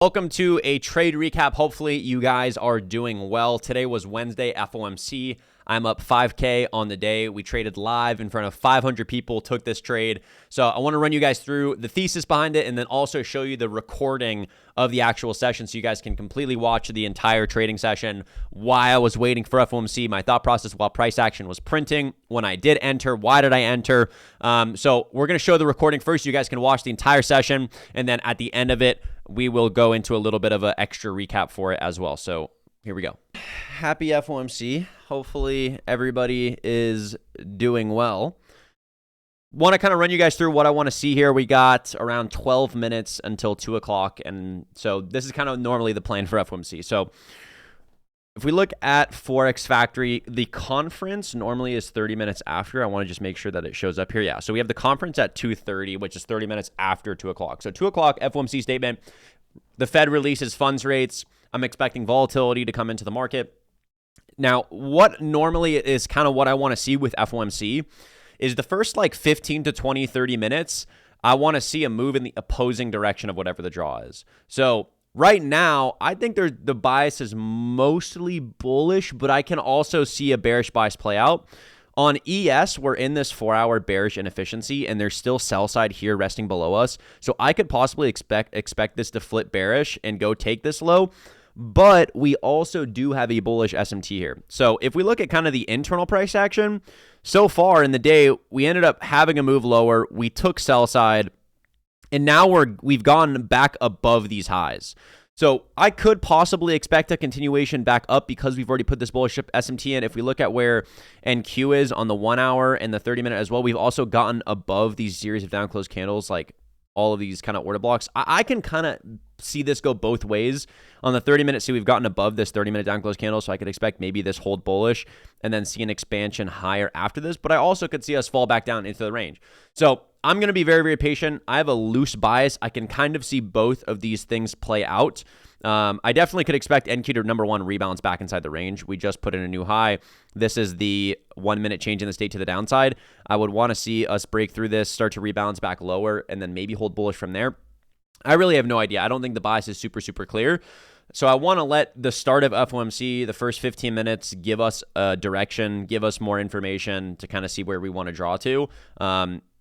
Welcome to a trade recap. Hopefully you guys are doing well. Today was Wednesday, FOMC. I'm up 5K on the day. We traded live in front of 500 people, took this trade. So I want to run you guys through the thesis behind it and then also show you the recording of the actual session so you guys can completely watch the entire trading session while I was waiting for FOMC, my thought process while price action was printing, when I did enter, why did I enter. So we're going to show the recording first. You guys can watch the entire session, and then at the end of it, we will go into a little bit of an extra recap for it as well. So here we go. Happy FOMC. Hopefully everybody is doing well. Want to kind of run you guys through what I want to see here. We got around 12 minutes until 2 o'clock. And so this is kind of normally the plan for FOMC. So if we look at Forex Factory, the conference normally is 30 minutes after. I want to just make sure that it shows up here. Yeah, so we have the conference at 2:30, which is 30 minutes after 2 o'clock. So 2 o'clock, FOMC statement. The Fed releases funds rates. I'm expecting volatility to come into the market. Now, what normally is kind of what I want to see with FOMC is the first like 15 to 20, 30 minutes, I want to see a move in the opposing direction of whatever the draw is. So right now, I think the bias is mostly bullish, but I can also see a bearish bias play out. On ES, we're in this 4-hour bearish inefficiency, and there's still sell side here resting below us. So I could possibly expect this to flip bearish and go take this low. But we also do have a bullish SMT here. So if we look at kind of the internal price action, so far in the day, we ended up having a move lower. We took sell side, and now we've gone back above these highs. So I could possibly expect a continuation back up because we've already put this bullish SMT in. If we look at where NQ is on the 1 hour and the 30 minute as well, we've also gotten above these series of down close candles, like all of these kind of order blocks. I can kind of see this go both ways. On the 30 minute, see we've gotten above this 30 minute down close candle, so I could expect maybe this hold bullish and then see an expansion higher after this. But I also could see us fall back down into the range. So I'm going to be very, very patient. I have a loose bias. I can kind of see both of these things play out. I definitely could expect NQ to, number one, rebalance back inside the range. We just put in a new high. This is the 1 minute change in the state to the downside. I would want to see us break through this, start to rebalance back lower, and then maybe hold bullish from there. I really have no idea. I don't think the bias is super, super clear. So I want to let the start of FOMC, the first 15 minutes, give us a direction, give us more information to kind of see where we want to draw to.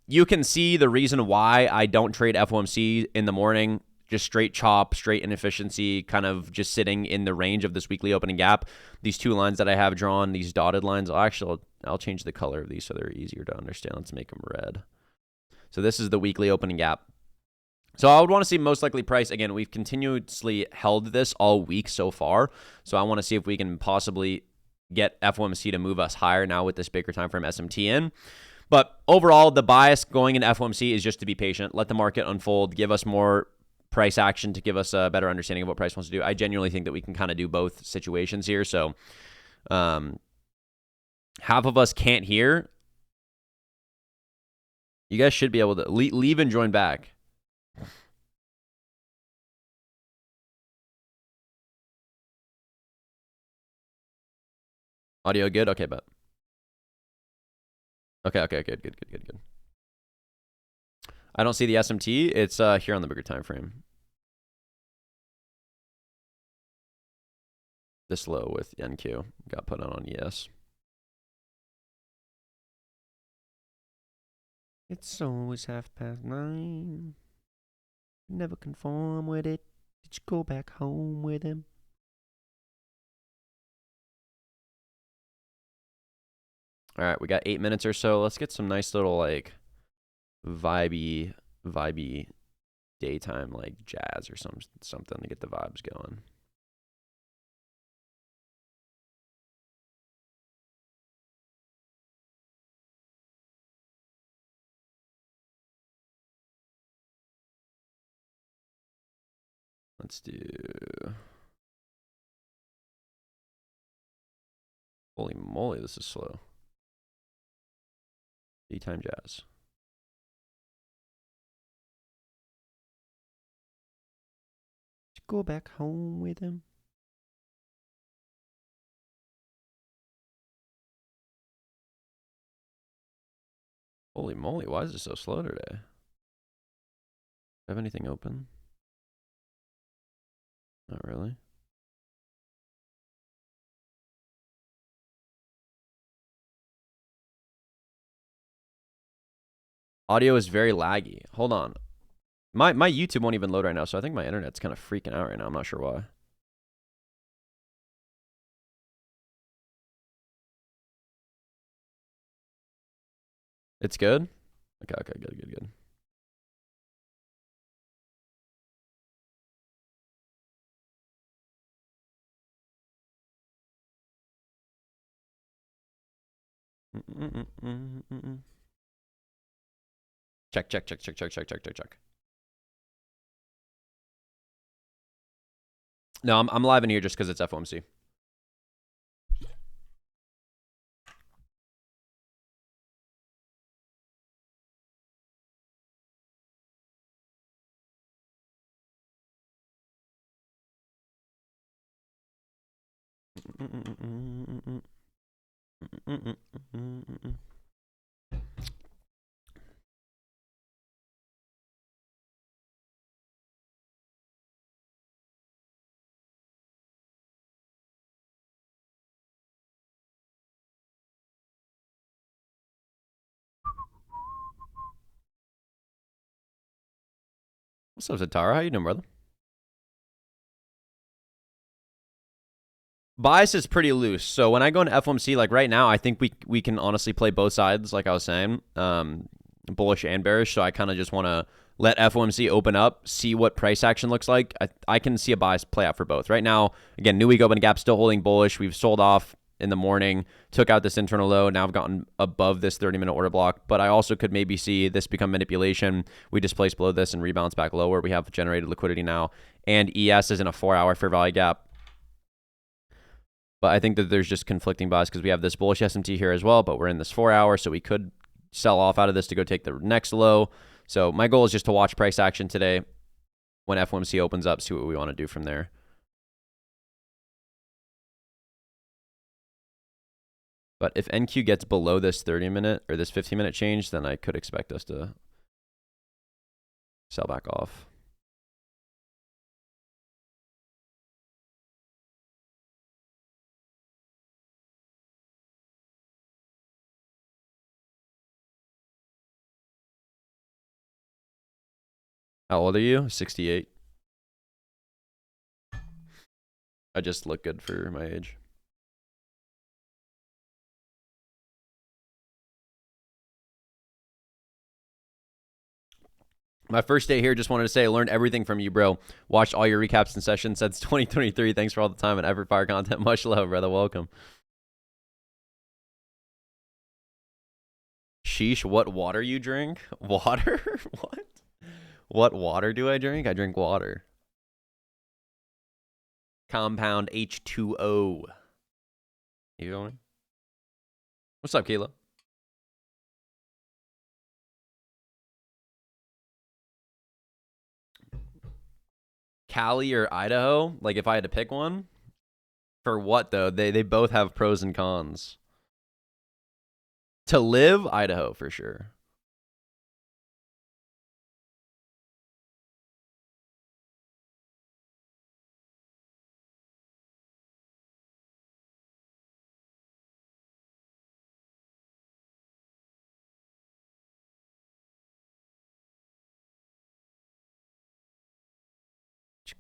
You can see the reason why I don't trade FOMC in the morning. Just straight chop, straight inefficiency, kind of just sitting in the range of this weekly opening gap. These two lines that I have drawn, these dotted lines, I'll change the color of these so they're easier to understand. Let's make them red. So this is the weekly opening gap. So I would want to see most likely price. Again, we've continuously held this all week so far. So I want to see if we can possibly get FOMC to move us higher now with this bigger time frame SMT in. But overall, the bias going into FOMC is just to be patient, let the market unfold, give us more price action to give us a better understanding of what price wants to do. I genuinely think that we can kind of do both situations here. So half of us can't hear. You guys should be able to leave and join back. Audio good? Okay, but okay, good. I don't see the SMT. It's here on the bigger time frame. This low with NQ got put on ES. It's always 9:30. Never conform with it. Did you go back home with him? All right, we got 8 minutes or so. Let's get some nice little like vibey daytime like jazz or something to get the vibes going. Let's do. Holy moly, this is slow. Daytime jazz. Go back home with him. Holy moly, why is it so slow today? Do I have anything open? Not really. Audio is very laggy. Hold on. My YouTube won't even load right now, so I think my internet's kind of freaking out right now. I'm not sure why. It's good? Okay, good. Check. No, I'm live in here just because it's FOMC. What's up, Zatara? How you doing, brother? Bias is pretty loose. So when I go into FOMC, like right now, I think we can honestly play both sides, like I was saying, bullish and bearish. So I kind of just want to let FOMC open up, see what price action looks like. I can see a bias play out for both. Right now, again, new week open gap still holding bullish. We've sold off in the morning, took out this internal low. Now I've gotten above this 30-minute order block, but I also could maybe see this become manipulation. We displace below this and rebalance back lower. We have generated liquidity now, and ES is in a 4-hour fair value gap. But I think that there's just conflicting bias because we have this bullish SMT here as well, but we're in this 4-hour, so we could sell off out of this to go take the next low. So my goal is just to watch price action today when FOMC opens up, see what we want to do from there. But if NQ gets below this 30-minute or this 15-minute change, then I could expect us to sell back off. How old are you? 68. I just look good for my age. My first day here, just wanted to say I learned everything from you, bro. Watched all your recaps and sessions since 2023. Thanks for all the time and effort, fire content. Much love, brother. Welcome. Sheesh, what water you drink? Water? What? What water do I drink? I drink water. Compound H2O. You going? What's up, Kayla? Cali or Idaho? Like if I had to pick one? For what though? They both have pros and cons. To live, Idaho for sure.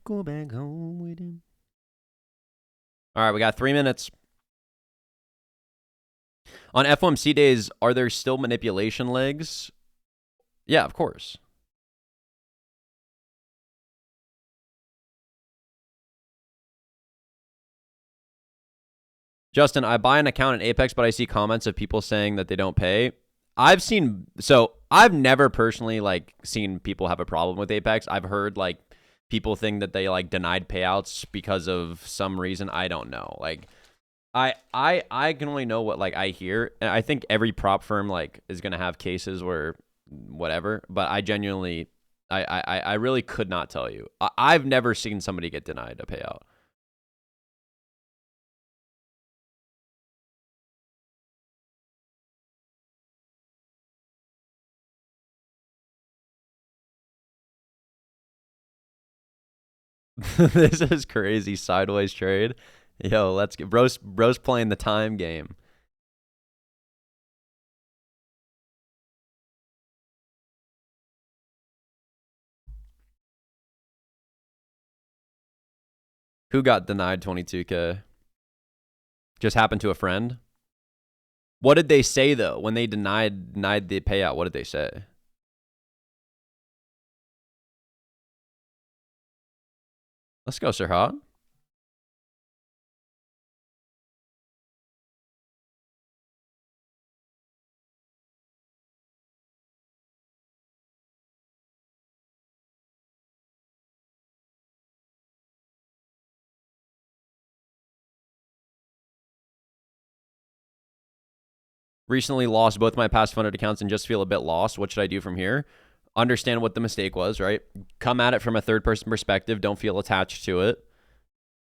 Go back home with him. All right, we got 3 minutes. On FOMC days, are there still manipulation legs? Yeah, of course. Justin, I buy an account in Apex, but I see comments of people saying that they don't pay. I've never personally like seen people have a problem with Apex. I've heard like people think that they like denied payouts because of some reason. I don't know. Like I can only know what like I hear. And I think every prop firm like is gonna have cases where whatever, but I genuinely I really could not tell you. I've never seen somebody get denied a payout. This is crazy sideways trade. Yo, let's get bro's playing the time game. Who got denied 22K? Just happened to a friend? What did they say though when they denied the payout? What did they say? Let's go, Sirhat. Recently lost both my past funded accounts and just feel a bit lost. What should I do from here? Understand what the mistake was, right? Come at it from a third person perspective. Don't feel attached to it.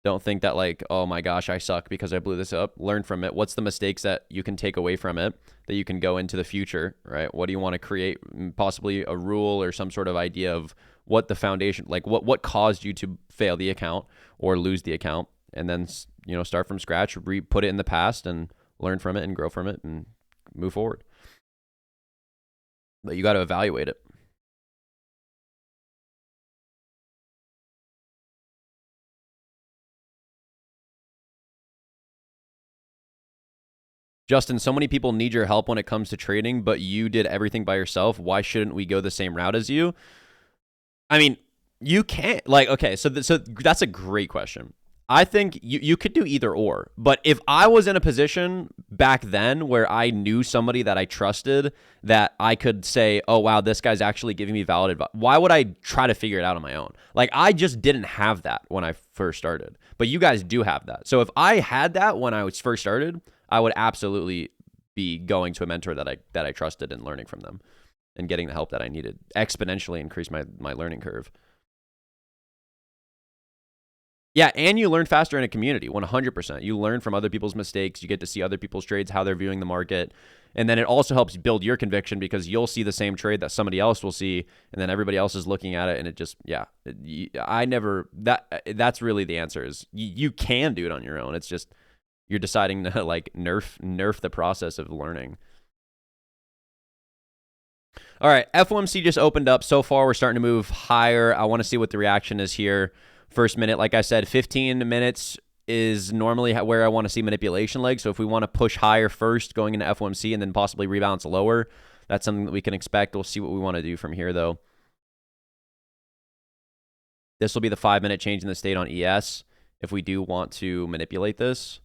Don't think that like, oh my gosh, I suck because I blew this up. Learn from it. What's the mistakes that you can take away from it that you can go into the future, right? What do you want to create? Possibly a rule or some sort of idea of what the foundation, like what caused you to fail the account or lose the account, and then start from scratch, put it in the past, and learn from it and grow from it and move forward. But you got to evaluate it. Justin, so many people need your help when it comes to trading, but you did everything by yourself. Why shouldn't we go the same route as you? I mean, you can't. Like, okay, so that's a great question. I think you could do either or. But if I was in a position back then where I knew somebody that I trusted, that I could say, oh, wow, this guy's actually giving me valid advice, why would I try to figure it out on my own? Like, I just didn't have that when I first started. But you guys do have that. So if I had that when I was first started, I would absolutely be going to a mentor that I trusted and learning from them and getting the help that I needed. Exponentially increase my learning curve. Yeah, and you learn faster in a community, 100%. You learn from other people's mistakes. You get to see other people's trades, how they're viewing the market. And then it also helps build your conviction because you'll see the same trade that somebody else will see, and then everybody else is looking at it, and it just, yeah. That's really the answer is you can do it on your own. It's just you're deciding to like nerf the process of learning. All right, FOMC just opened up. So far, we're starting to move higher. I want to see what the reaction is here. First minute, like I said, 15 minutes is normally where I want to see manipulation legs. So if we want to push higher first going into FOMC and then possibly rebalance lower, that's something that we can expect. We'll see what we want to do from here, though. This will be the 5-minute change in the state on ES if we do want to manipulate this.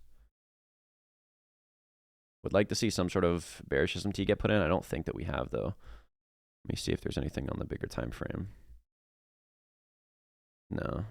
Would like to see some sort of bearish SMT get put in. I don't think that we have, though. Let me see if there's anything on the bigger time frame. No.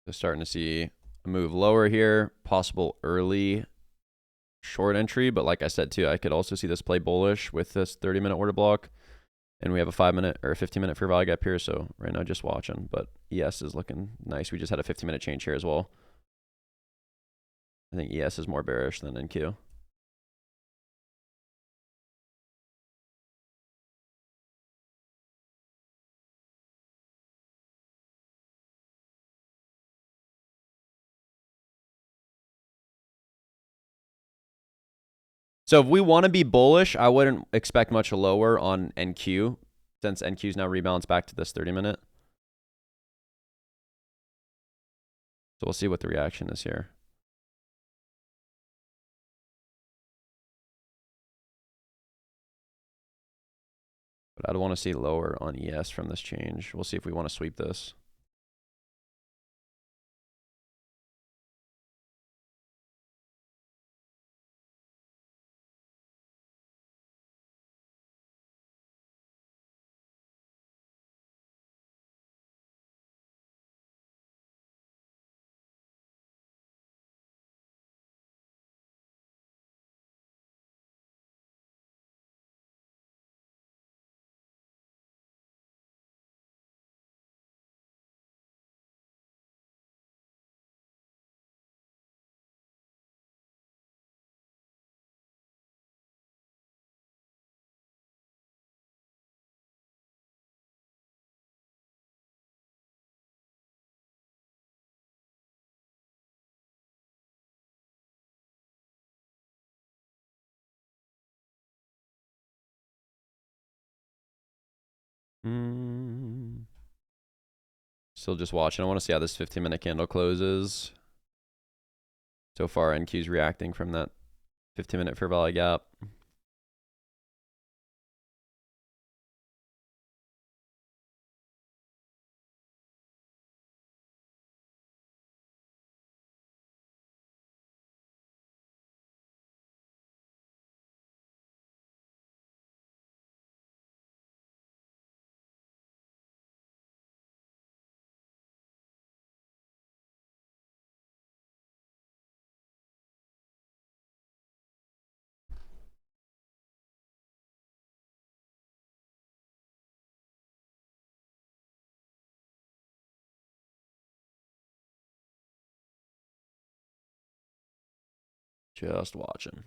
So starting to see a move lower here, possible early short entry, but like I said too, I could also see this play bullish with this 30-minute order block, and we have a 5-minute or a 15-minute fair value gap here. So right now, just watching, but ES is looking nice. We just had a 15-minute change here as well. I think ES is more bearish than NQ. So if we want to be bullish, I wouldn't expect much lower on NQ since NQ is now rebalanced back to this 30-minute. So we'll see what the reaction is here. But I'd want to see lower on ES from this change. We'll see if we want to sweep this. Still just watching. I want to see how this 15-minute candle closes. So far, NQ's reacting from that 15-minute fair value gap. Just watching.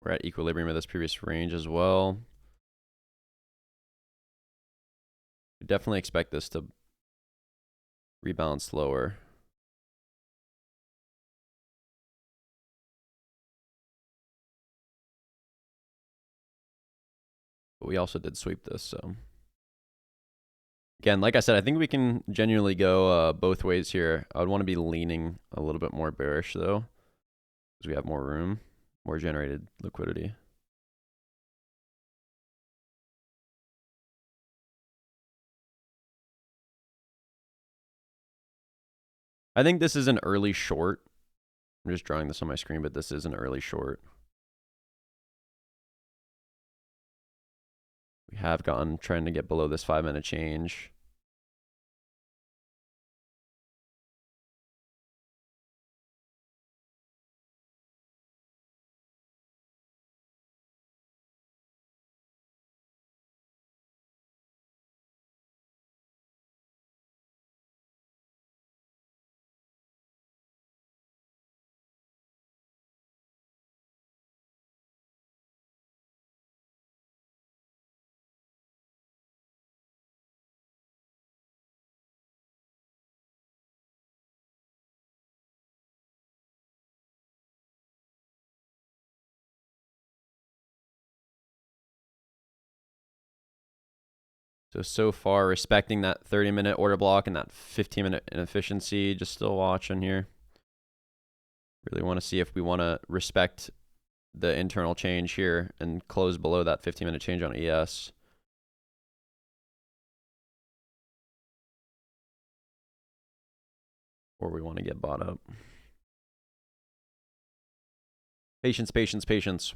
We're at equilibrium of this previous range as well. Definitely expect this to rebalance lower. But we also did sweep this, so. Again, like I said, I think we can genuinely go both ways here. I would want to be leaning a little bit more bearish, though, because we have more room, more generated liquidity. I think this is an early short. I'm just drawing this on my screen, but this is an early short. We have gone trying to get below this 5-minute change. So far, respecting that 30-minute order block and that 15-minute inefficiency, just still watching here. Really want to see if we want to respect the internal change here and close below that 15-minute change on ES. Or we want to get bought up. Patience, patience, patience.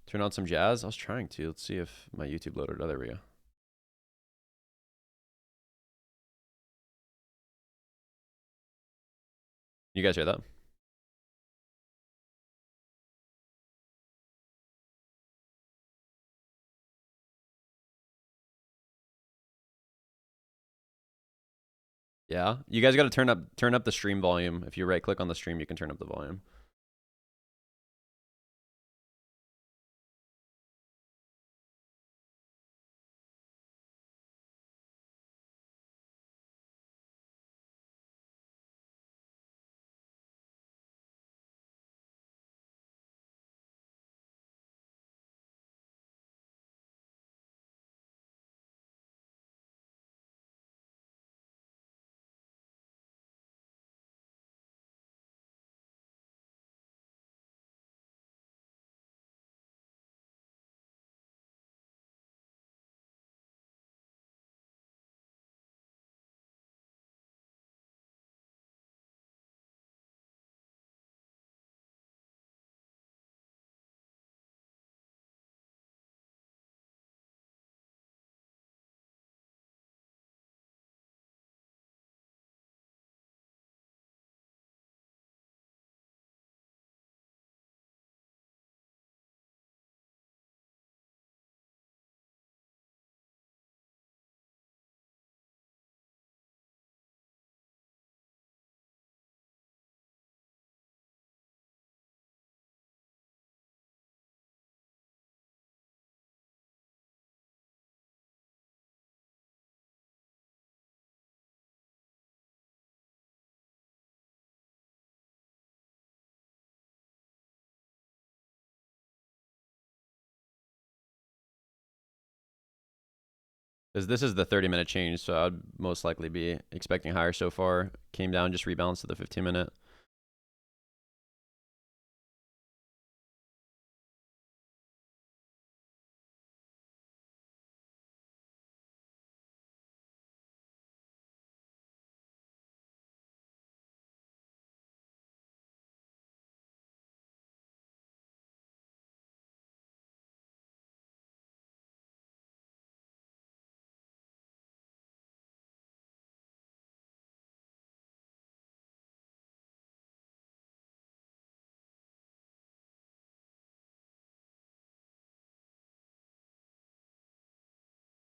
Turn on some jazz. I was trying to. Let's see if my YouTube loaded. Oh, there we go. You guys hear that? Yeah. You guys got to turn up the stream volume. If you right click on the stream, you can turn up the volume. Because this is the 30-minute change, so I'd most likely be expecting higher so far. Came down, just rebalanced to the 15-minute.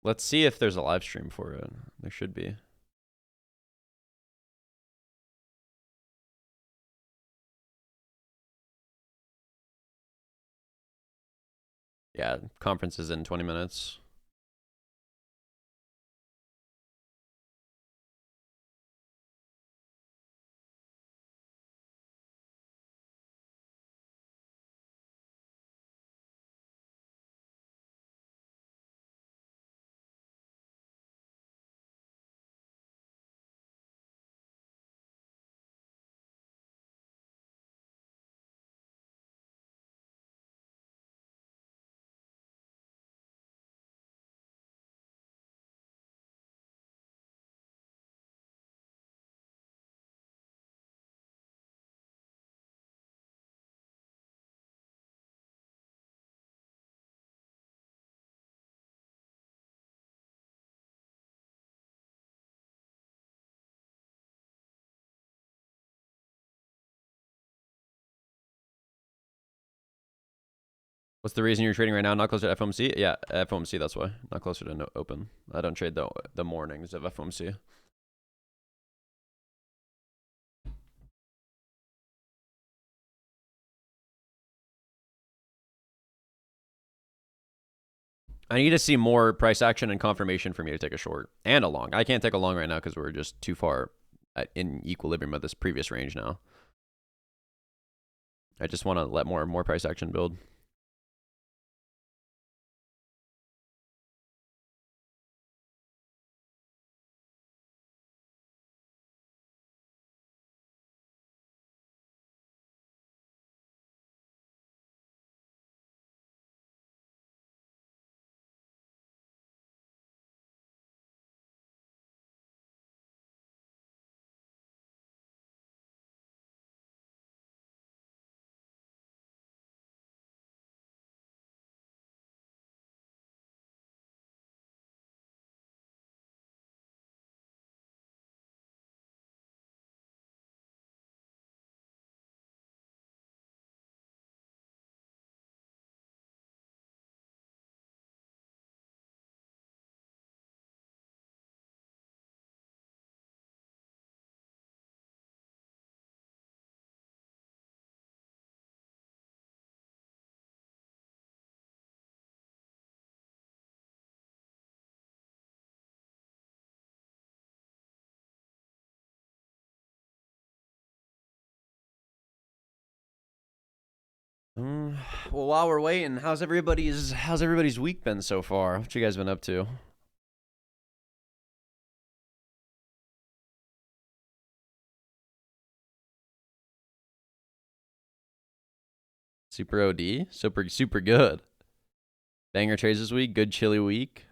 Let's see if there's a live stream for it. There should be. Yeah, conference is in 20 minutes. What's the reason you're trading right now? Not closer to FOMC? Yeah, FOMC, that's why. Not closer to open. I don't trade the mornings of FOMC. I need to see more price action and confirmation for me to take a short and a long. I can't take a long right now because we're just too far in equilibrium of this previous range now. I just want to let more price action build. Well, while we're waiting, how's everybody's week been so far? What you guys been up to? Super OD, super good. Banger trades this week. Good chilly week.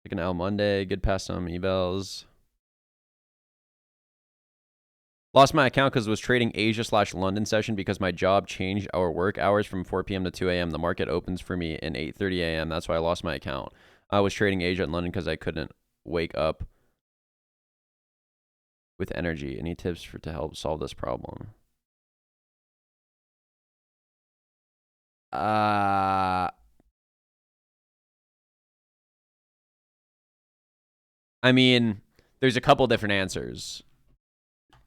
Like an L Monday. Good pass some evals. Lost my account because it was trading Asia/London session because my job changed our work hours from 4 p.m. to 2 a.m. The market opens for me at 8:30 a.m. That's why I lost my account. I was trading Asia and London because I couldn't wake up with energy. Any tips to help solve this problem? I mean, there's a couple different answers.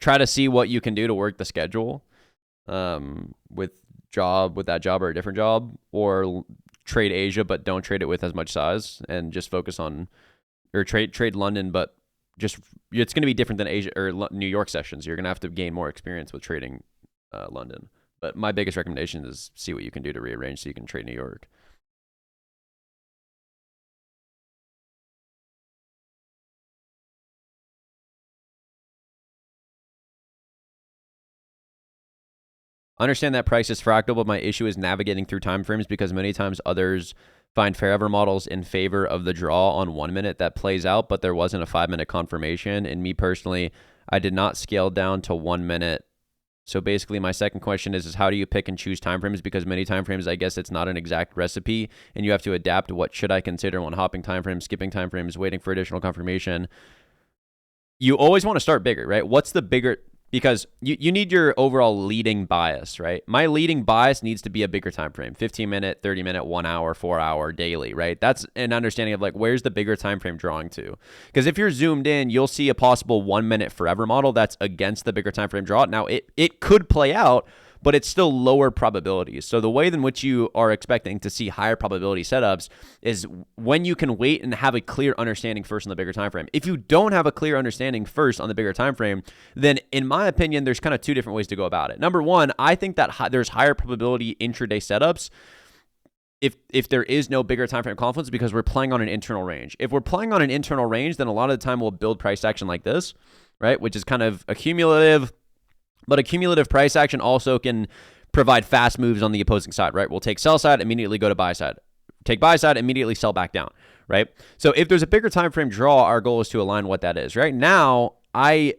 Try to see what you can do to work the schedule with that job or a different job, or trade Asia but don't trade it with as much size and just focus on, or trade London, but just it's going to be different than Asia or New York sessions. You're going to have to gain more experience with trading London. But my biggest recommendation is see what you can do to rearrange so you can trade New York. Understand that price is fractal, but my issue is navigating through time frames because many times others find forever models in favor of the draw on 1 minute that plays out, but there wasn't a 5-minute confirmation. And me personally, I did not scale down to 1 minute. So basically my second question is how do you pick and choose timeframes? Because many timeframes, I guess it's not an exact recipe and you have to adapt what should I consider when hopping timeframes, skipping timeframes, waiting for additional confirmation. You always want to start bigger, right? What's the bigger, because you need your overall leading bias, right? My leading bias needs to be a bigger time frame, 15-minute, 30-minute, 1 hour, 4 hour, daily, right? That's an understanding of like, where's the bigger time frame drawing to? Because if you're zoomed in, you'll see a possible 1 minute forever model that's against the bigger time frame draw. Now, it could play out, but it's still lower probabilities. So the way in which you are expecting to see higher probability setups is when you can wait and have a clear understanding first on the bigger time frame. If you don't have a clear understanding first on the bigger time frame, then in my opinion, there's kind of two different ways to go about it. Number one, I think that there's higher probability intraday setups if there is no bigger time frame confluence because we're playing on an internal range. If we're playing on an internal range, then a lot of the time we'll build price action like this, right? Which is kind of accumulative. But a cumulative price action also can provide fast moves on the opposing side, right? We'll take sell side, immediately go to buy side. Take buy side, immediately sell back down, right? So if there's a bigger time frame draw, our goal is to align what that is. Right now, I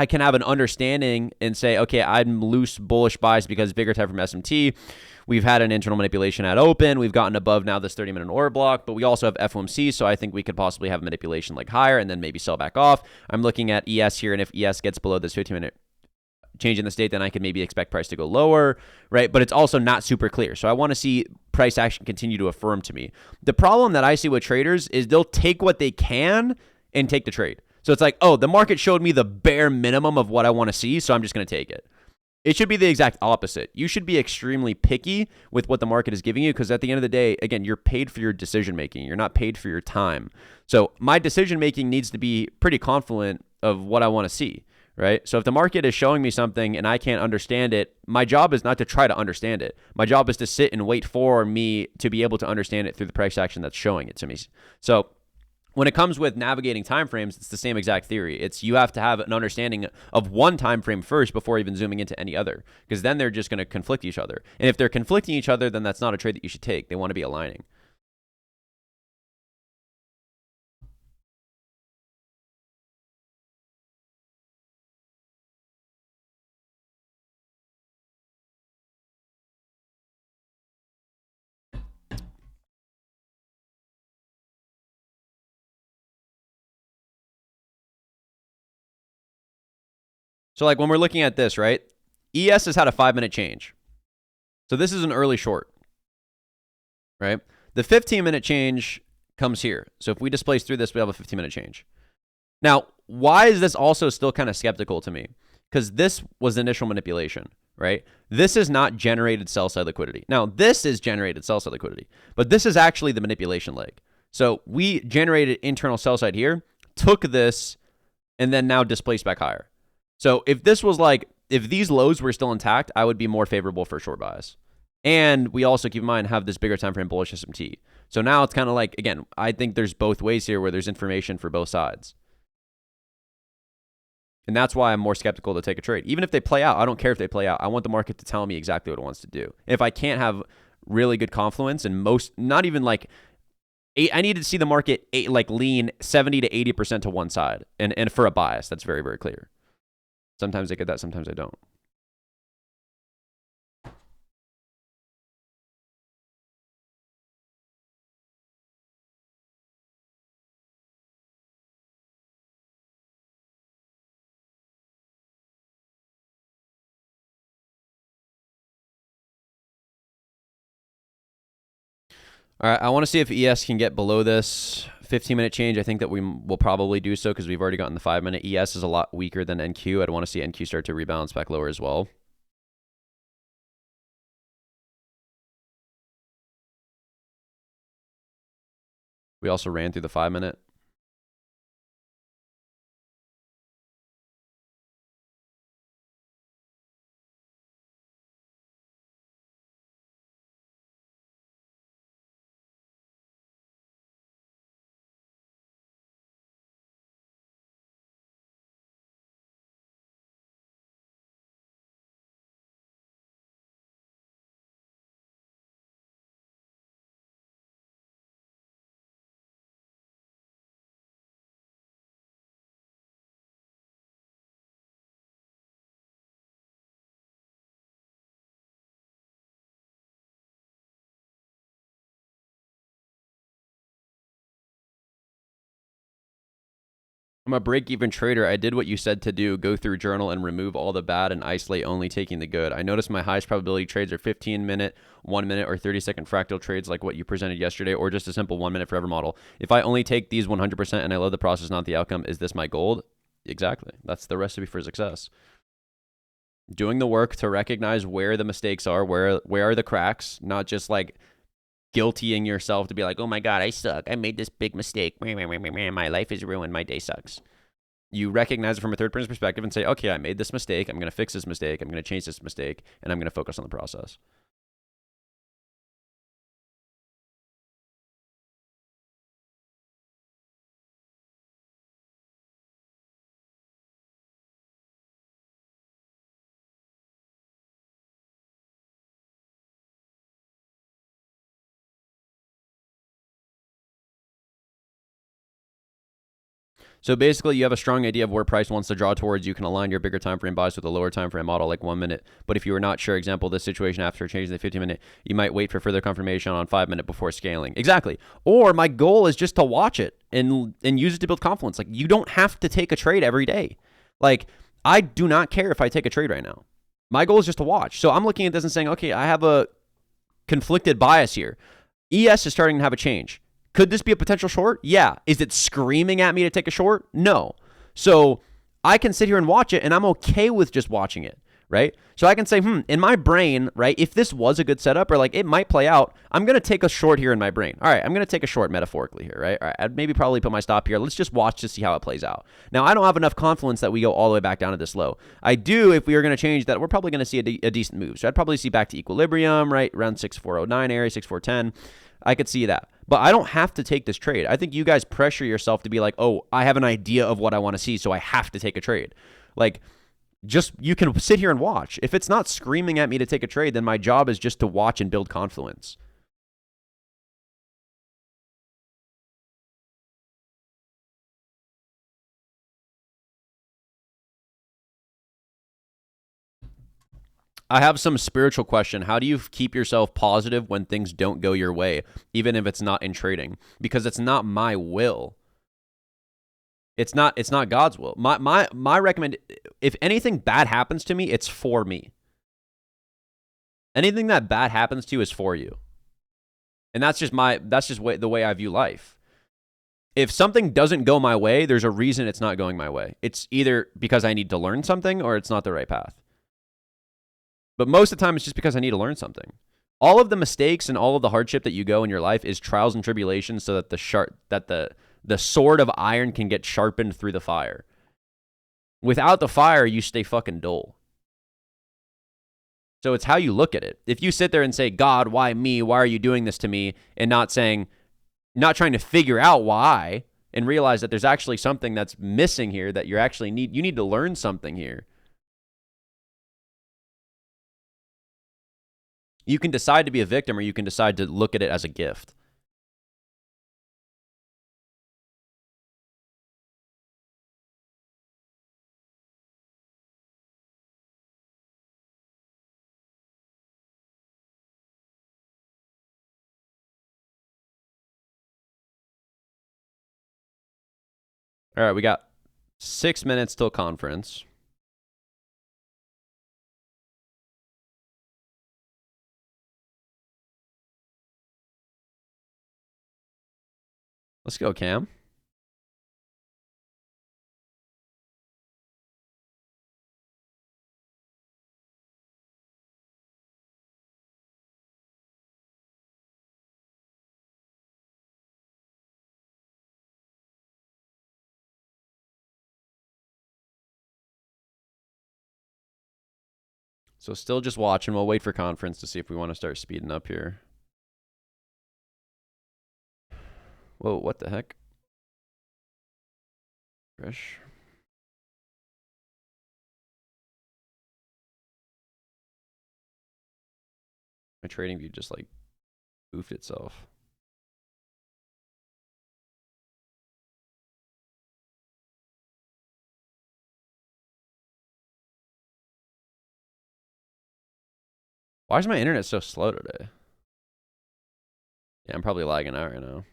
can have an understanding and say, okay, I'm loose bullish bias because bigger time frame SMT. We've had an internal manipulation at open. We've gotten above now this 30-minute order block, but we also have FOMC, so I think we could possibly have manipulation like higher and then maybe sell back off. I'm looking at ES here, and if ES gets below this 15-minute change in the state, then I could maybe expect price to go lower, right? But it's also not super clear. So I want to see price action continue to affirm to me. The problem that I see with traders is they'll take what they can and take the trade. So it's like, oh, the market showed me the bare minimum of what I want to see, so I'm just going to take it. It should be the exact opposite. You should be extremely picky with what the market is giving you because at the end of the day, again, you're paid for your decision making. You're not paid for your time. So my decision making needs to be pretty confluent of what I want to see. Right? So if the market is showing me something and I can't understand it, my job is not to try to understand it. My job is to sit and wait for me to be able to understand it through the price action that's showing it to me. So when it comes with navigating timeframes, it's the same exact theory. It's you have to have an understanding of one time frame first before even zooming into any other, because then they're just going to conflict each other. And if they're conflicting each other, then that's not a trade that you should take. They want to be aligning. So like when we're looking at this, right? ES has had a 5-minute change. So this is an early short, right? The 15-minute change comes here. So if we displace through this, we have a 15-minute change. Now, why is this also still kind of skeptical to me? Because this was initial manipulation, right? This is not generated sell-side liquidity. Now, this is generated sell-side liquidity, but this is actually the manipulation leg. So we generated internal sell-side here, took this, and then now displaced back higher. So if this was like, if these lows were still intact, I would be more favorable for short bias. And we also, keep in mind, have this bigger time frame bullish SMT. So now it's kind of like, again, I think there's both ways here where there's information for both sides. And that's why I'm more skeptical to take a trade. Even if they play out, I don't care if they play out. I want the market to tell me exactly what it wants to do. If I can't have really good confluence and most, not even like, I need to see the market like lean 70 to 80% to one side. And for a bias, that's very, very clear. Sometimes I get that, sometimes I don't. All right, I want to see if ES can get below this 15-minute change. I think that we will probably do so because we've already gotten the 5-minute. ES is a lot weaker than NQ. I'd want to see NQ start to rebalance back lower as well. We also ran through the 5-minute. I'm a break-even trader. I did what you said to do. Go through journal and remove all the bad and isolate only taking the good. I noticed my highest probability trades are 15-minute, 1-minute, or 30-second fractal trades like what you presented yesterday, or just a simple 1-minute forever model. If I only take these 100% and I love the process, not the outcome, is this my gold? Exactly. That's the recipe for success. Doing the work to recognize where the mistakes are, where are the cracks, not just like guiltying yourself to be like, oh my God, I suck. I made this big mistake. My life is ruined. My day sucks. You recognize it from a third person perspective and say, okay, I made this mistake. I'm going to fix this mistake. I'm going to change this mistake. And I'm going to focus on the process. So basically, you have a strong idea of where price wants to draw towards. You can align your bigger time frame buys with a lower time frame model, like 1 minute. But if you are not sure, example, this situation after changing the 15-minute, you might wait for further confirmation on 5-minute before scaling. Exactly. Or my goal is just to watch it and use it to build confidence. Like, you don't have to take a trade every day. Like, I do not care if I take a trade right now. My goal is just to watch. So I'm looking at this and saying, okay, I have a conflicted bias here. ES is starting to have a change. Could this be a potential short? Yeah. Is it screaming at me to take a short? No. So I can sit here and watch it, and I'm okay with just watching it, right? So I can say, in my brain, right, if this was a good setup or like it might play out, I'm going to take a short here in my brain. All right, I'm going to take a short metaphorically here, right? All right, I'd maybe probably put my stop here. Let's just watch to see how it plays out. Now, I don't have enough confidence that we go all the way back down to this low. I do if we are going to change that. We're probably going to see a decent move. So I'd probably see back to equilibrium, right, around 6409 area, 6410. I could see that. But I don't have to take this trade. I think you guys pressure yourself to be like, oh, I have an idea of what I want to see, so I have to take a trade. Like, just you can sit here and watch. If it's not screaming at me to take a trade, then my job is just to watch and build confluence. I have some spiritual question. How do you keep yourself positive when things don't go your way, even if it's not in trading? Because it's not my will. It's not God's will. My recommend if anything bad happens to me, it's for me. Anything that bad happens to you is for you. And that's just the way I view life. If something doesn't go my way, there's a reason it's not going my way. It's either because I need to learn something or it's not the right path. But most of the time, it's just because I need to learn something. All of the mistakes and all of the hardship that you go in your life is trials and tribulations so that the sword of iron can get sharpened through the fire. Without the fire, you stay fucking dull. So it's how you look at it. If you sit there and say, God, why me? Why are you doing this to me? And not trying to figure out why and realize that there's actually something that's missing here that you need to learn something here. You can decide to be a victim or you can decide to look at it as a gift. All right, we got 6 minutes till conference. Let's go, Cam. So still just watching. We'll wait for conference to see if we want to start speeding up here. Whoa, what the heck? Fresh. My trading view just like goofed itself. Why is my internet so slow today? Yeah, I'm probably lagging out right now.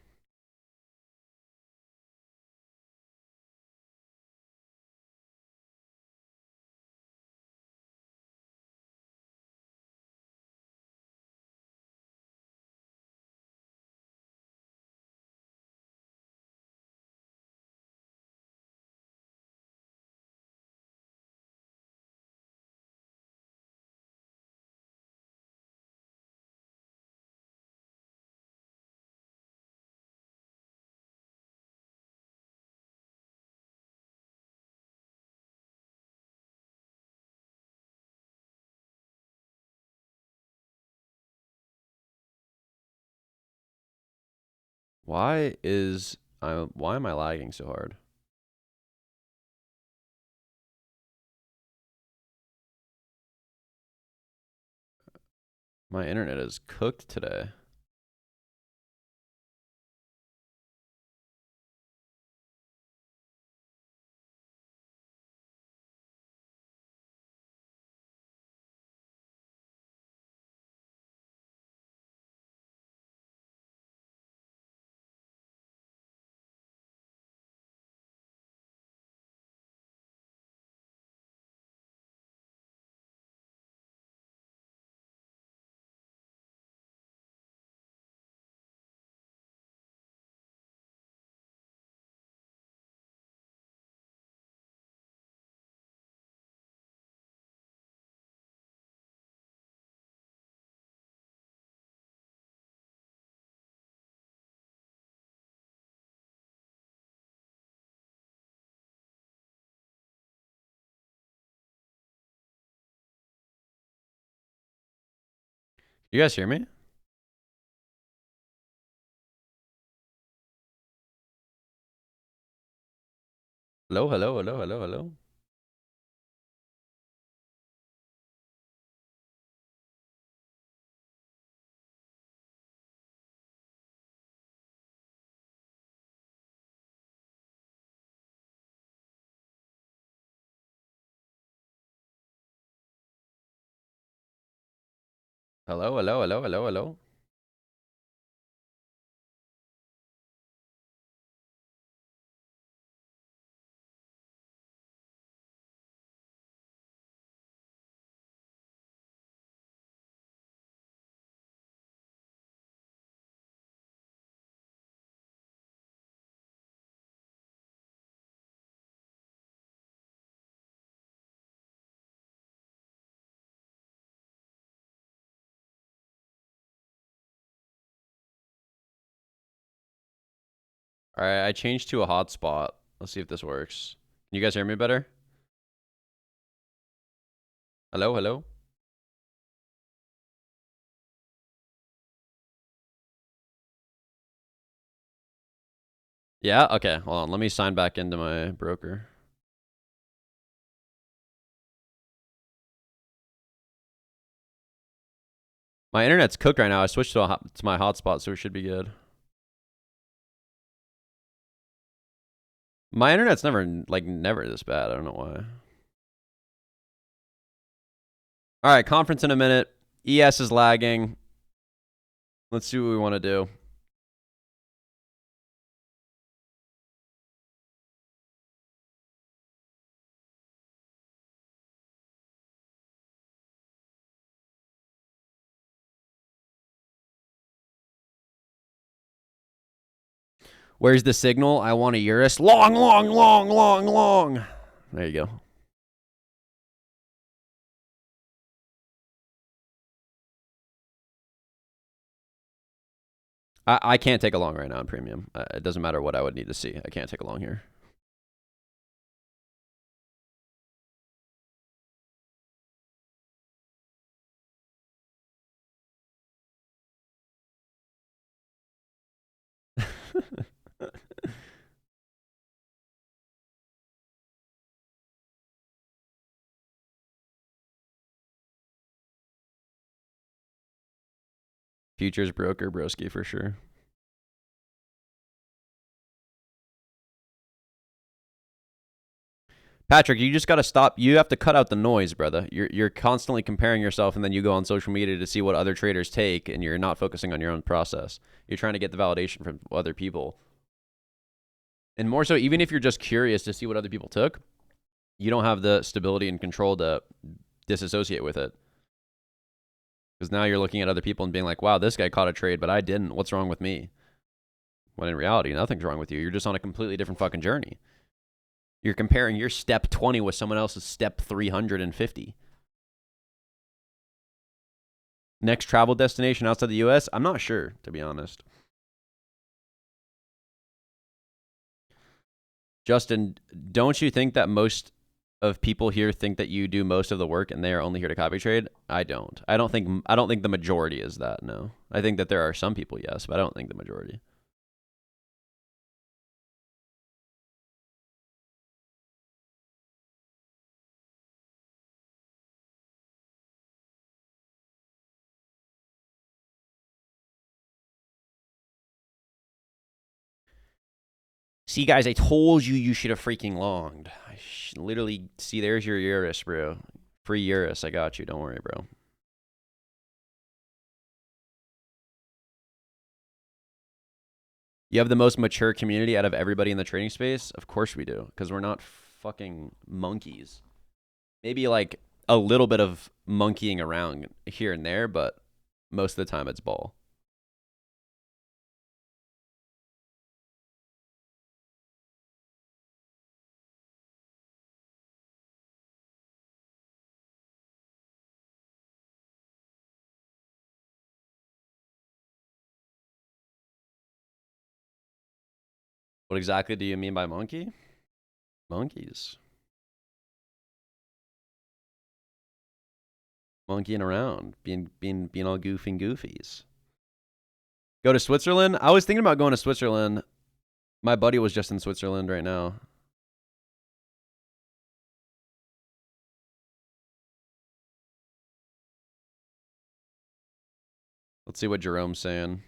Why am I lagging so hard? My internet is cooked today. You guys hear me? Hello, hello, hello, hello, hello. Hello, hello, hello, hello, hello. All right, I changed to a hotspot. Let's see if this works. Can you guys hear me better? Hello, hello. Yeah, okay. Hold on. Let me sign back into my broker. My internet's cooked right now. I switched to my hotspot, so it should be good. My internet's never this bad. I don't know why. All right, conference in a minute. ES is lagging. Let's see what we want to do. Where's the signal? I want a Urus. Long, long, long, long, long. There you go. I can't take a long right now in premium. It doesn't matter what I would need to see. I can't take a long here. Futures broker broski for sure. Patrick, you just got to stop. You have to cut out the noise, brother. You're constantly comparing yourself, and then you go on social media to see what other traders take, and you're not focusing on your own process. You're trying to get the validation from other people. And more so, even if you're just curious to see what other people took, you don't have the stability and control to disassociate with it. Because now you're looking at other people and being like, wow, this guy caught a trade, but I didn't. What's wrong with me? When in reality, nothing's wrong with you. You're just on a completely different fucking journey. You're comparing your step 20 with someone else's step 350. Next travel destination outside the US? I'm not sure, to be honest. Justin, don't you think that most of people here think that you do most of the work and they are only here to copy trade? I don't. I don't think the majority is that, no. I think that there are some people, yes, but I don't think the majority. See, guys, I told you you should have freaking longed. Literally, see, there's your Urus, bro. Free Urus. I got you. Don't worry, bro. You have the most mature community out of everybody in the trading space? Of course we do, because we're not fucking monkeys. Maybe like a little bit of monkeying around here and there, but most of the time it's ball. What exactly do you mean by monkey? Monkeys. Monkeying around, being all goofing goofies. Go to Switzerland? I was thinking about going to Switzerland. My buddy was just in Switzerland right now. Let's see what Jerome's saying.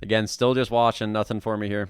Again, still just watching. Nothing for me here.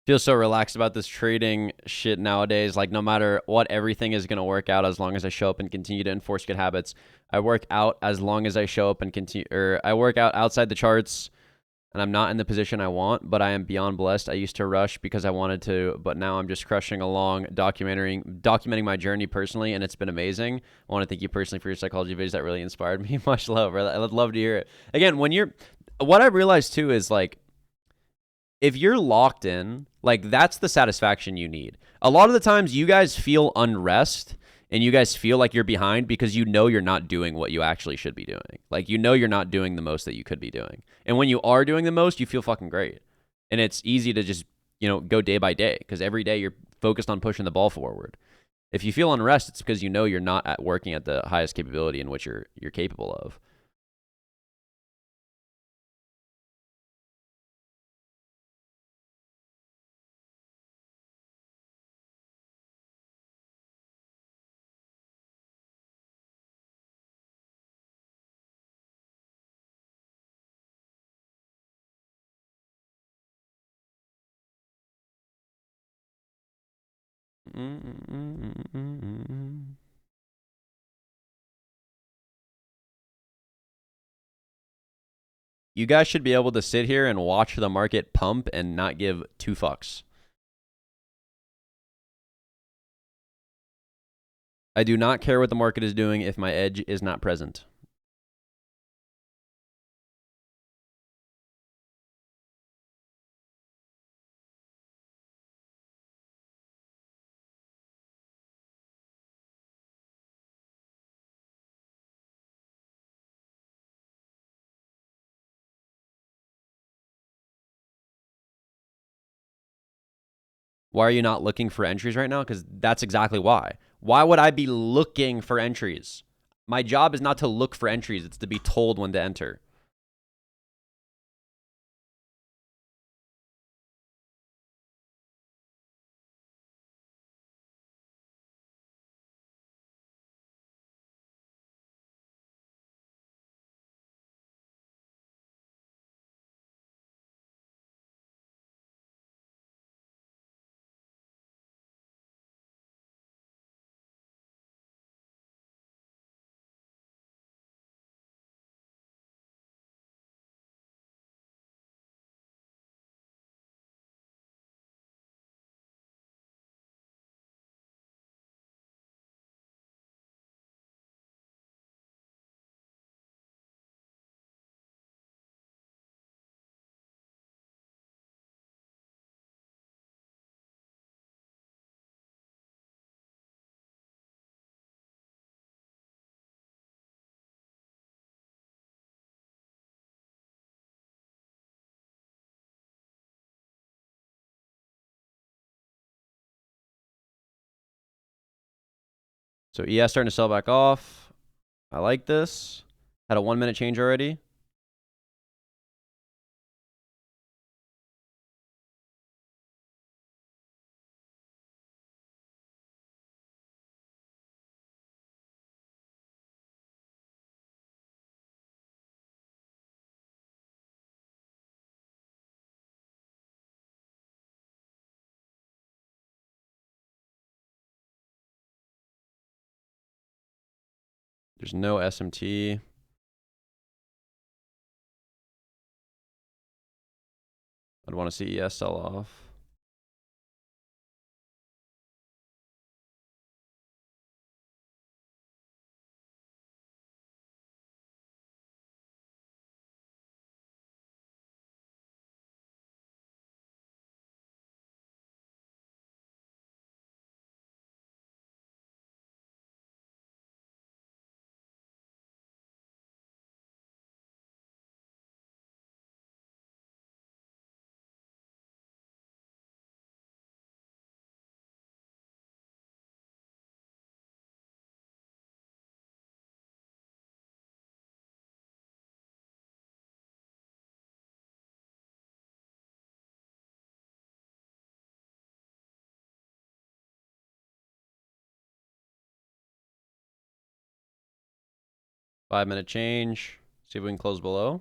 Feel so relaxed about this trading shit nowadays. Like, no matter what, everything is going to work out as long as I show up and continue to enforce good habits. I work out as long as I show up and continue, or I work out outside the charts, and I'm not in the position I want, but I am beyond blessed. I used to rush because I wanted to, but now I'm just crushing along, documenting my journey personally, and it's been amazing. I want to thank you personally for your psychology videos. That really inspired me. Much love, brother. I'd love to hear it. Again, what I've realized too is like, if you're locked in, like that's the satisfaction you need. A lot of the times you guys feel unrest and you guys feel like you're behind because you know you're not doing what you actually should be doing. Like you know you're not doing the most that you could be doing. And when you are doing the most, you feel fucking great. And it's easy to just, go day by day because every day you're focused on pushing the ball forward. If you feel unrest, it's because you know you're not working at the highest capability in which you're capable of. You guys should be able to sit here and watch the market pump and not give two fucks. I do not care what the market is doing if my edge is not present. Why are you not looking for entries right now? Because that's exactly why. Why would I be looking for entries? My job is not to look for entries. It's to be told when to enter. So ES starting to sell back off. I like this. Had a 1 minute change already. There's no SMT. I'd want to see ES sell off. Five-minute change. See if we can close below.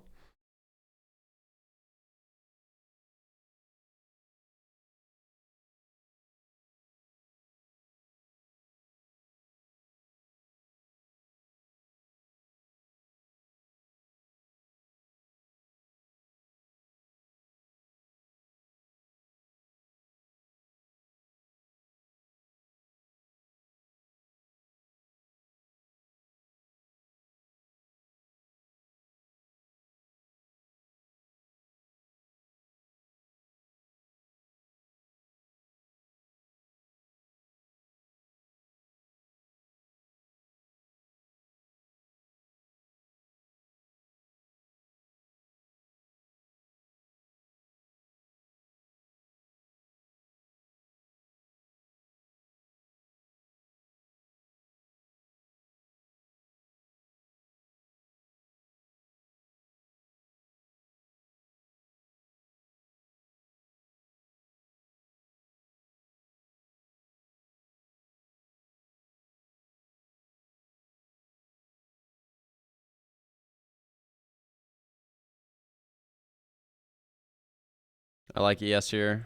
I like ES here.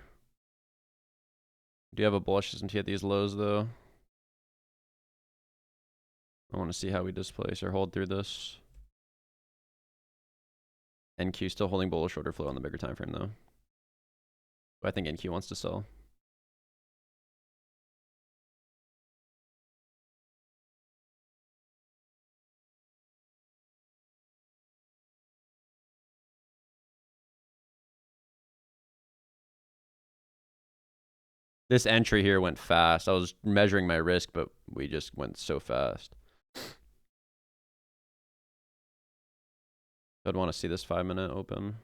Do you have a bullish SMT at these lows, though? I want to see how we displace or hold through this. NQ still holding bullish order flow on the bigger time frame, though. But I think NQ wants to sell. This entry here went fast. I was measuring my risk, but we just went so fast. I'd want to see this 5-minute open.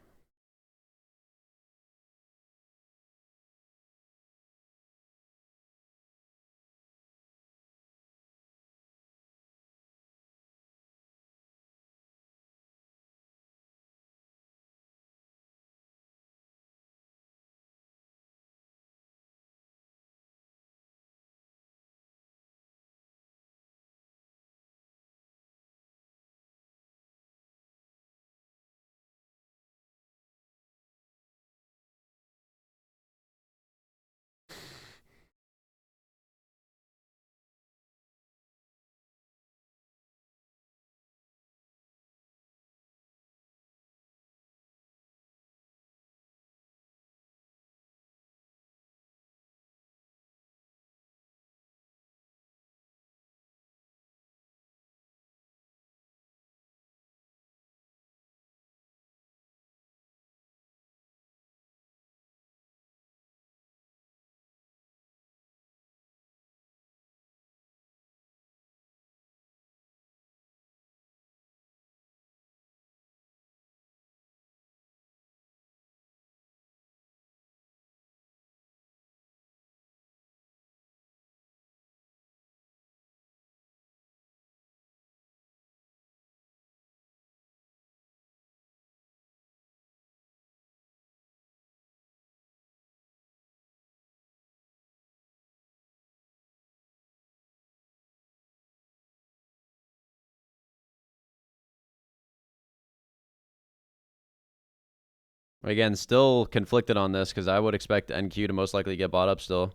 Again, still conflicted on this because I would expect NQ to most likely get bought up still.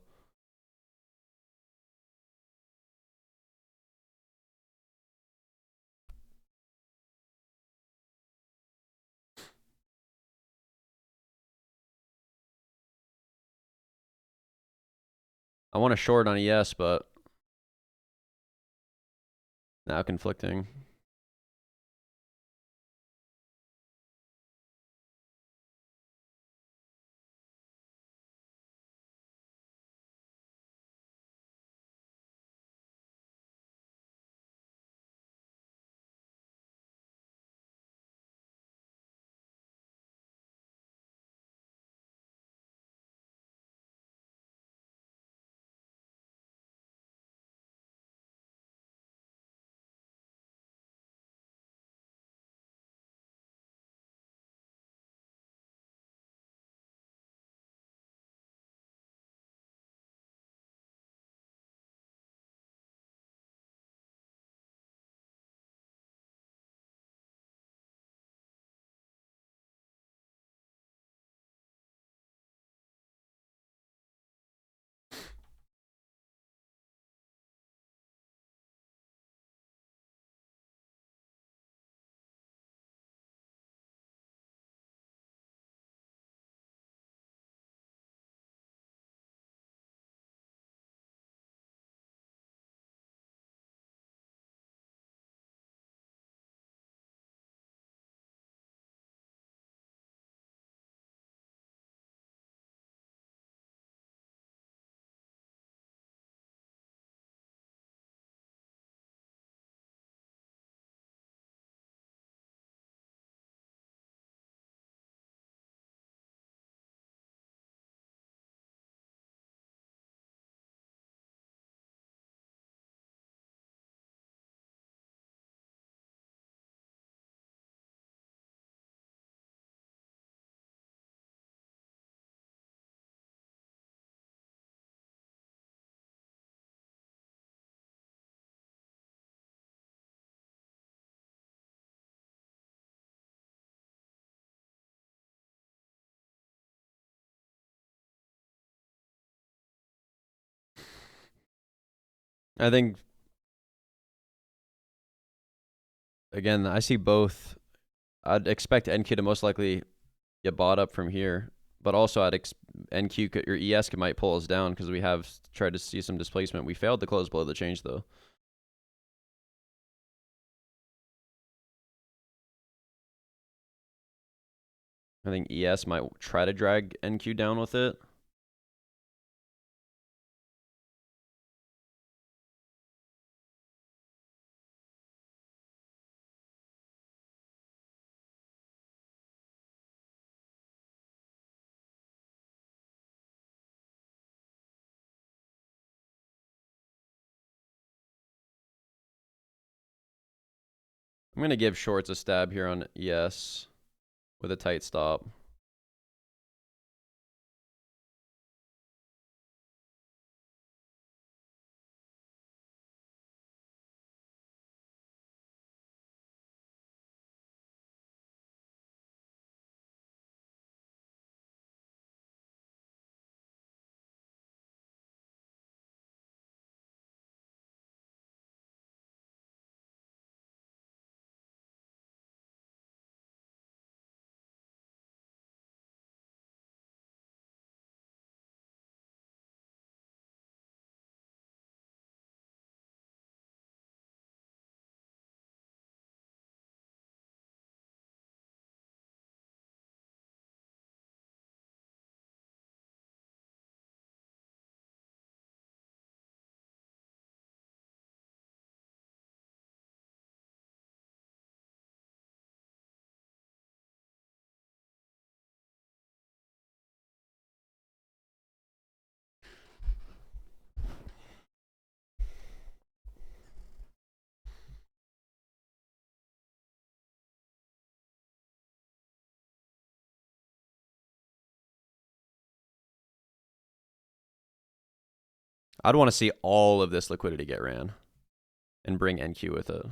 I want a short on ES, but now conflicting. I think, again, I see both. I'd expect NQ to most likely get bought up from here, but also NQ or ES might pull us down because we have tried to see some displacement. We failed to close below the change though. I think ES might try to drag NQ down with it. I'm going to give shorts a stab here on ES with a tight stop. I'd want to see all of this liquidity get ran and bring NQ with it.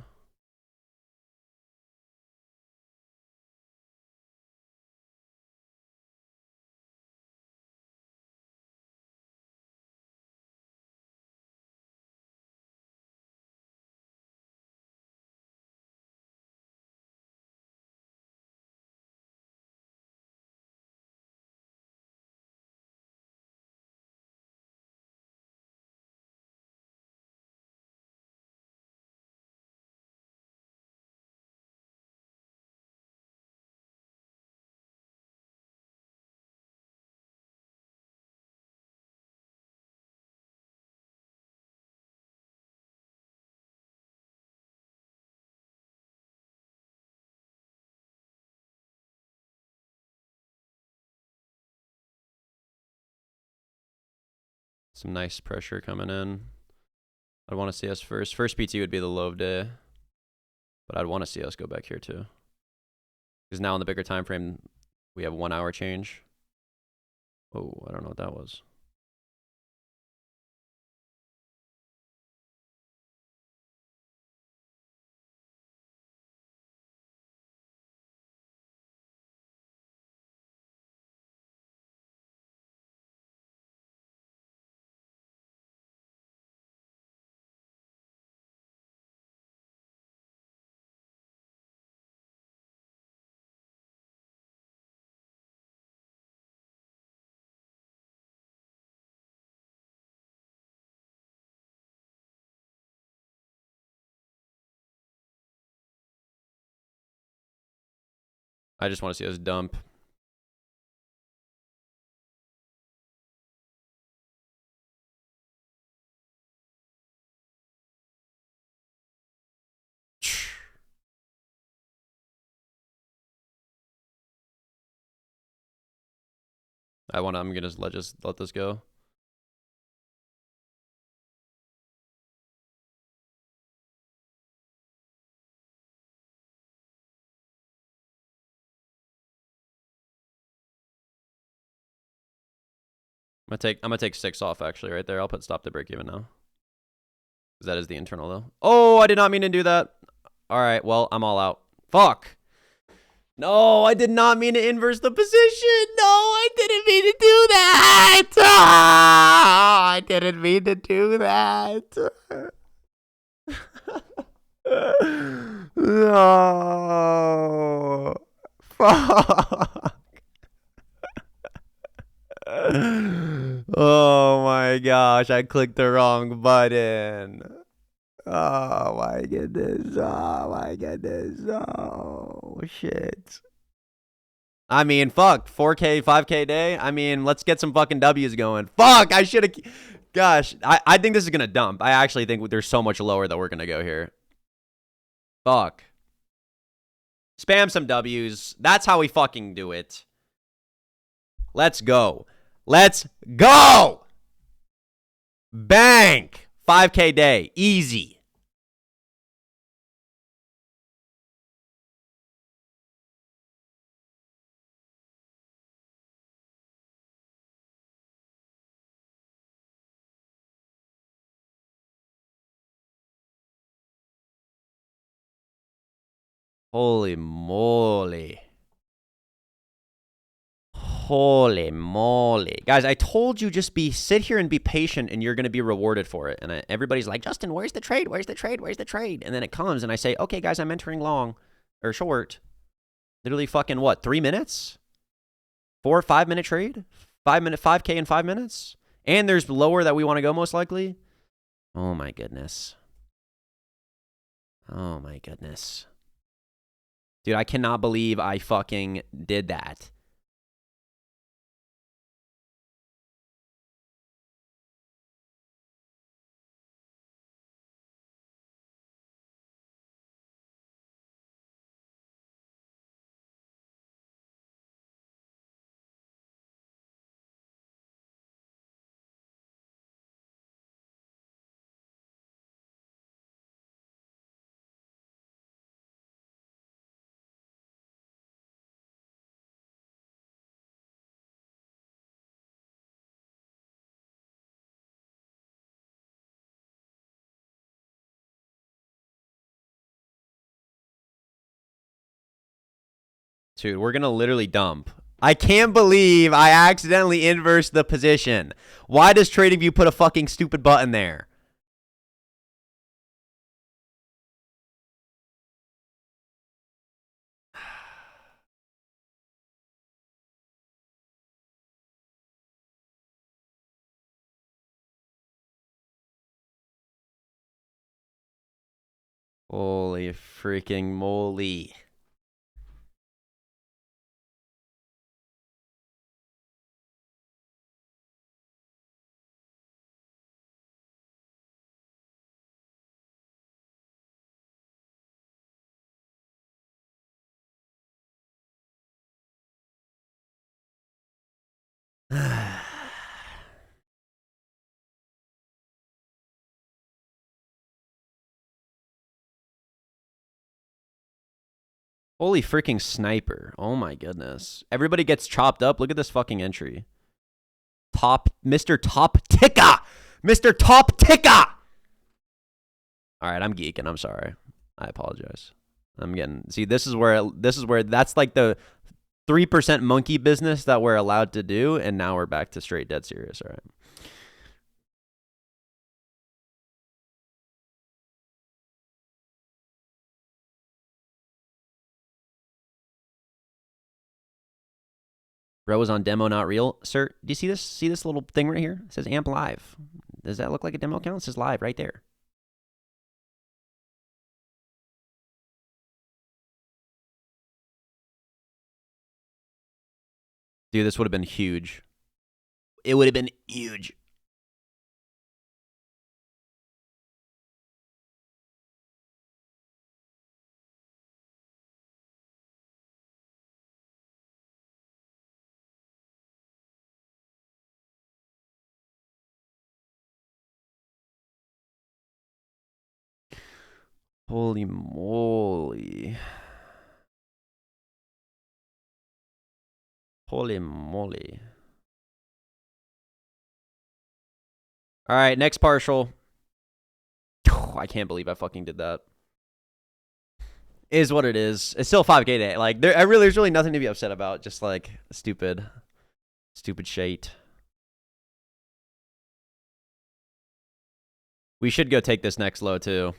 Some nice pressure coming in. I'd want to see us first. First PT would be the low of day. But I'd want to see us go back here too. Because now in the bigger time frame, we have 1 hour change. Oh, I don't know what that was. I just want to see us dump. I'm gonna just let this go. I'm gonna take 6 off actually right there. I'll put stop to break even now. Because that is the internal though. Oh, I did not mean to do that. All right, well, I'm all out. Fuck. No, I did not mean to inverse the position. No, I didn't mean to do that. Ah, I didn't mean to do that. No. Fuck. Oh my gosh, I clicked the wrong button. Oh my goodness. Oh my goodness. Oh shit. I mean, fuck. 4K, 5K day. I mean, let's get some fucking W's going. Fuck, I should have. Gosh, I think this is going to dump. I actually think there's so much lower that we're going to go here. Fuck. Spam some W's. That's how we fucking do it. Let's go. Let's go. Bank. 5K day. Easy. Holy moly. Holy moly. Guys, I told you just sit here and be patient and you're going to be rewarded for it. And everybody's like, Justin, where's the trade? Where's the trade? Where's the trade? And then it comes and I say, okay, guys, I'm entering long or short. Literally fucking what? 3 minutes? 4 or 5 minute trade? 5K in 5 minutes? And there's lower that we want to go most likely. Oh my goodness. Oh my goodness. Dude, I cannot believe I fucking did that. Dude, we're going to literally dump. I can't believe I accidentally inversed the position. Why does TradingView put a fucking stupid button there? Holy freaking moly. Holy freaking sniper. Oh my goodness. Everybody gets chopped up. Look at this fucking entry. Mr. Top Ticker. Mr. Top Ticker. All right, I'm geeking. I'm sorry. I apologize. I'm getting, see, this is where that's like the 3% monkey business that we're allowed to do. And now we're back to straight dead serious. All right. Bro was on demo, not real. Sir, do you see this? See this little thing right here? It says AMP live. Does that look like a demo account? It says live right there. Dude, this would have been huge. It would have been huge. Holy moly. Holy moly. All right, next partial. I can't believe I fucking did that. Is what it is. It's still 5K day. Like, there's really nothing to be upset about. Just like stupid shit. We should go take this next low too.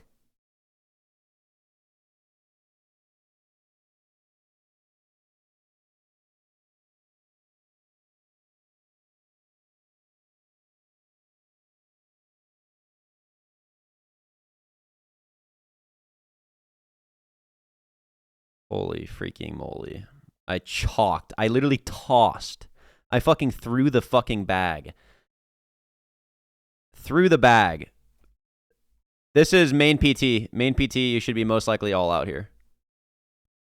Holy freaking moly. I chalked. I literally tossed. I fucking threw the fucking bag. Threw the bag. This is main PT. Main PT, you should be most likely all out here.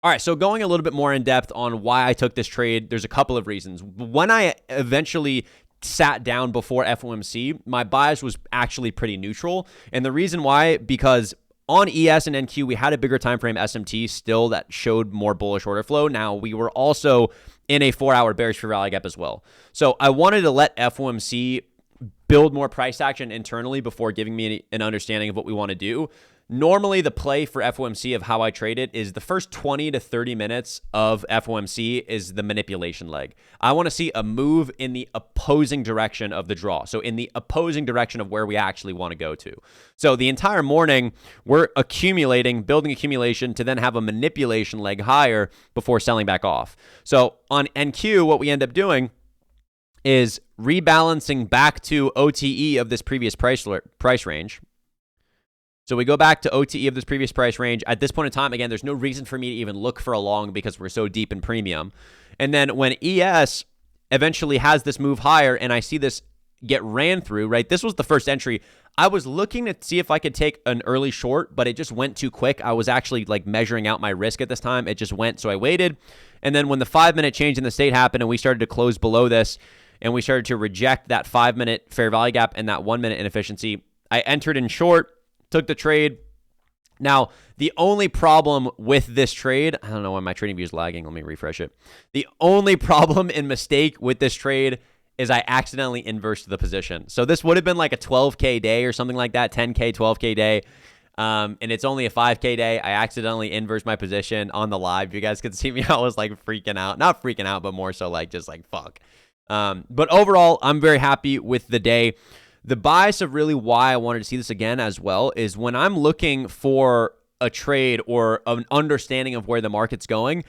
All right, so going a little bit more in depth on why I took this trade, there's a couple of reasons. When I eventually sat down before FOMC, my bias was actually pretty neutral. And the reason why, because on ES and NQ, we had a bigger time frame SMT still that showed more bullish order flow. Now, we were also in a 4-hour bearish fair value gap as well. So I wanted to let FOMC build more price action internally before giving me an understanding of what we want to do. Normally, the play for FOMC of how I trade it is the first 20 to 30 minutes of FOMC is the manipulation leg. I want to see a move in the opposing direction of the draw. So in the opposing direction of where we actually want to go to. So the entire morning, we're accumulating, building accumulation to then have a manipulation leg higher before selling back off. So on NQ, what we end up doing is rebalancing back to OTE of this previous price range. So we go back to OTE of this previous price range. At this point in time, again, there's no reason for me to even look for a long because we're so deep in premium. And then when ES eventually has this move higher and I see this get ran through, right? This was the first entry. I was looking to see if I could take an early short, but it just went too quick. I was actually like measuring out my risk at this time. It just went, so I waited. And then when the 5-minute change in the state happened and we started to close below this and we started to reject that 5-minute fair value gap and that 1-minute inefficiency, I entered in short, took the trade. Now, the only problem with this trade, I don't know why my trading view is lagging. Let me refresh it. The only problem and mistake with this trade is I accidentally inversed the position. So this would have been like a 12K day or something like that, 10K, 12K day. And it's only a 5K day. I accidentally inversed my position on the live. You guys could see me. I was like freaking out. Not freaking out, but more so like just like fuck. But overall, I'm very happy with the day. The bias of really why I wanted to see this again as well is when I'm looking for a trade or an understanding of where the market's going,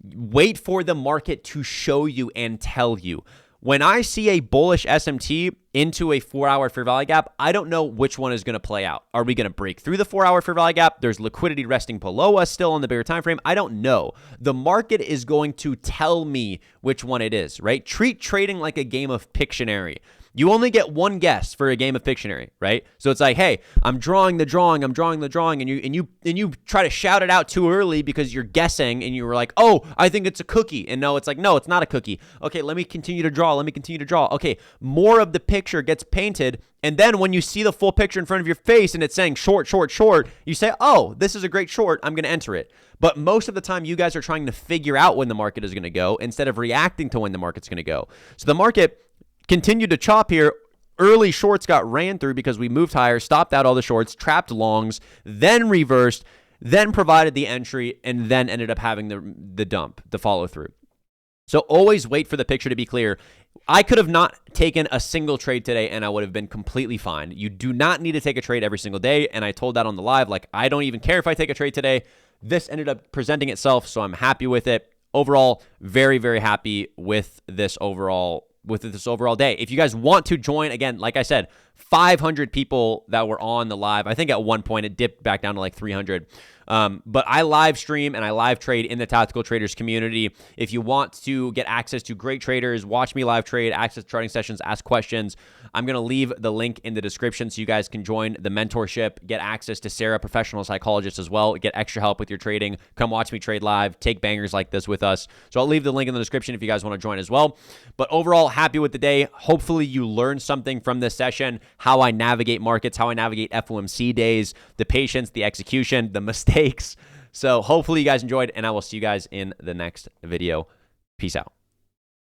wait for the market to show you and tell you. When I see a bullish SMT into a 4-hour fair value gap, I don't know which one is going to play out. Are we going to break through the 4-hour fair value gap? There's liquidity resting below us still on the bigger time frame. I don't know. The market is going to tell me which one it is, right? Treat trading like a game of Pictionary. You only get one guess for a game of Pictionary, right? So it's like, hey, I'm drawing the drawing, and you try to shout it out too early because you're guessing, and you were like, oh, I think it's a cookie, and no, it's like, no, it's not a cookie. Okay, let me continue to draw. Okay, more of the picture gets painted, and then when you see the full picture in front of your face and it's saying short, you say, oh, this is a great short. I'm going to enter it. But most of the time, you guys are trying to figure out when the market is going to go instead of reacting to when the market's going to go. So the market continued to chop here. Early shorts got ran through because we moved higher, stopped out all the shorts, trapped longs, then reversed, then provided the entry, and then ended up having the dump, the follow through. So always wait for the picture to be clear. I could have not taken a single trade today and I would have been completely fine. You do not need to take a trade every single day. And I told that on the live, like, I don't even care if I take a trade today. This ended up presenting itself, so I'm happy with it. Overall, very, very happy with this overall day. If you guys want to join, again, like I said, 500 people that were on the live. I think at one point it dipped back down to like 300. But I live stream and I live trade in the Tactical Traders community. If you want to get access to great traders, watch me live trade, access to trading sessions, ask questions, I'm going to leave the link in the description so you guys can join the mentorship, get access to Sarah, professional psychologist as well, get extra help with your trading, come watch me trade live, take bangers like this with us. So I'll leave the link in the description if you guys want to join as well. But overall, happy with the day. Hopefully you learned something from this session, how I navigate markets, how I navigate FOMC days, the patience, the execution, the mistakes. So hopefully you guys enjoyed, and I will see you guys in the next video. Peace out.